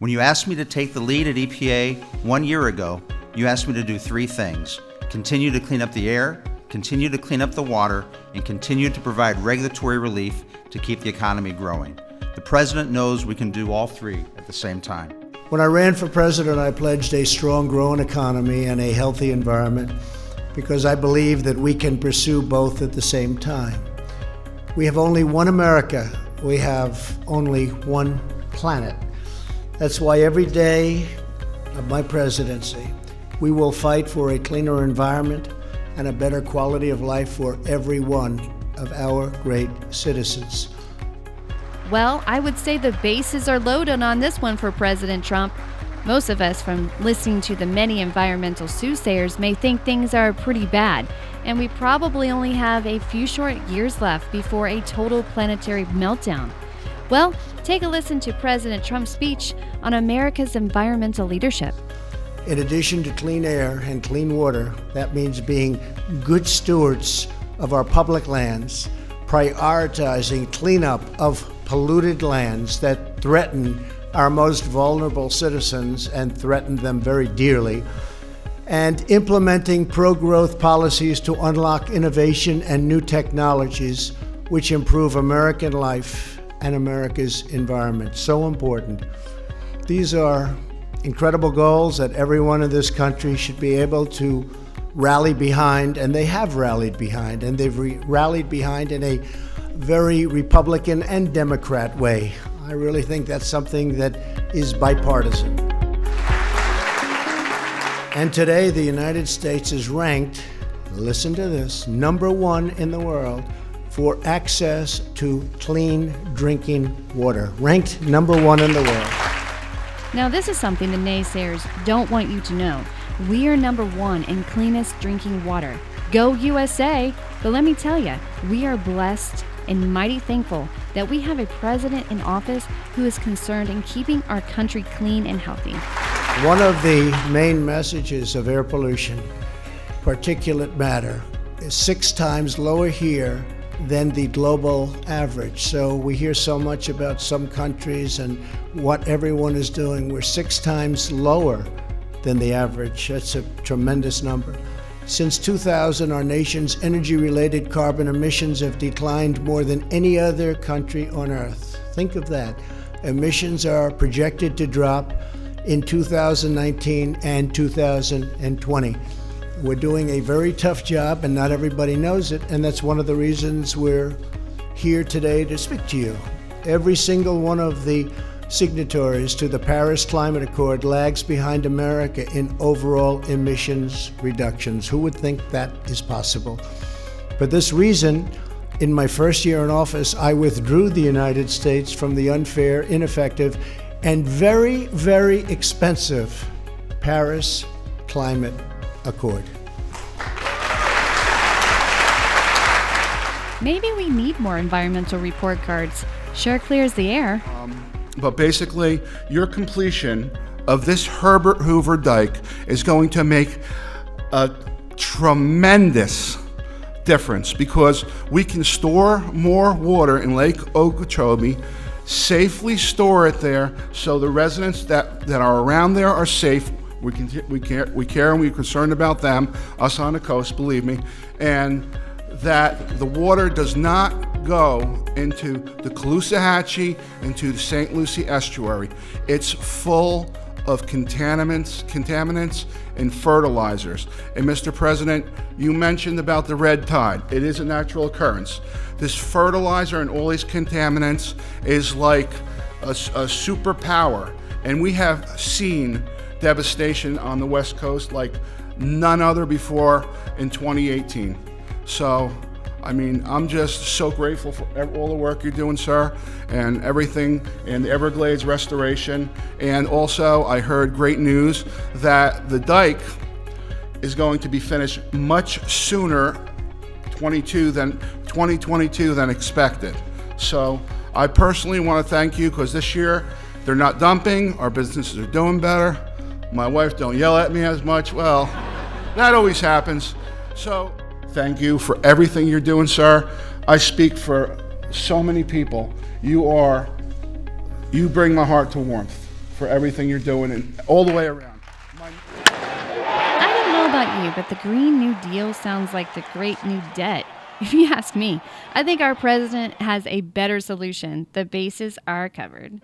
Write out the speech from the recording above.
When you asked me to take the lead at EPA 1 year ago, you asked me to do 3 things: continue to clean up the air, continue to clean up the water, and continue to provide regulatory relief to keep the economy growing. The President knows we can do all 3 at the same time. When I ran for president, I pledged a strong, growing economy and a healthy environment because I believe that we can pursue both at the same time. We have only one America. We have only one planet. That's why every day of my presidency, we will fight for a cleaner environment and a better quality of life for every one of our great citizens. Well, I would say the bases are loaded on this one for President Trump. Most of us, from listening to the many environmental soothsayers, may think things are pretty bad, and we probably only have a few short years left before a total planetary meltdown. Well, take a listen to President Trump's speech on America's environmental leadership. In addition to clean air and clean water, that means being good stewards of our public lands, prioritizing cleanup of polluted lands that threaten our most vulnerable citizens and threaten them very dearly, and implementing pro-growth policies to unlock innovation and new technologies which improve American life and America's environment. So important. These are incredible goals that everyone in this country should be able to rally behind, and they have rallied behind, and they've rallied behind in a very Republican and Democrat way. I really think that's something that is bipartisan. And today, the United States is ranked, listen to this, #1 in the world for access to clean drinking water. Ranked #1 in the world. Now, this is something the naysayers don't want you to know. We are #1 in cleanest drinking water. Go USA! But let me tell you, we are blessed and mighty thankful that we have a president in office who is concerned in keeping our country clean and healthy. One of the main messages of air pollution, particulate matter, is 6 times lower here than the global average. So we hear so much about some countries and what everyone is doing. We're 6 times lower than the average. That's a tremendous number. Since 2000, our nation's energy-related carbon emissions have declined more than any other country on Earth. Think of that. Emissions are projected to drop in 2019 and 2020. We're doing a very tough job, and not everybody knows it, and that's one of the reasons we're here today to speak to you. Every single one of the signatories to the Paris Climate Accord lags behind America in overall emissions reductions. Who would think that is possible? For this reason, in my first year in office, I withdrew the United States from the unfair, ineffective, and very, very expensive Paris Climate Accord. Maybe we need more environmental report cards. Sure clears the air. But basically, your completion of this Herbert Hoover dike is going to make a tremendous difference because we can store more water in Lake Okeechobee, safely store it there so the residents that are around there are safe. We care and we're concerned about them, us on the coast, believe me, and that the water does not go into the Caloosahatchee, into the St. Lucie estuary. It's full of contaminants and fertilizers. And Mr. President, you mentioned about the red tide. It is a natural occurrence. This fertilizer and all these contaminants is like a superpower. And we have seen devastation on the West Coast like none other before in 2018. So, I mean, I'm just so grateful for all the work you're doing, sir, and everything in the Everglades restoration. And also, I heard great news that the dike is going to be finished much sooner, 2022 than expected. So, I personally want to thank you because this year they're not dumping, our businesses are doing better. My wife don't yell at me as much. Well, that always happens. So, thank you for everything you're doing, sir. I speak for so many people. You bring my heart to warmth. for everything you're doing and all the way around. I don't know about you, but the Green New Deal sounds like the Great New Debt. If you ask me, I think our president has a better solution. The bases are covered.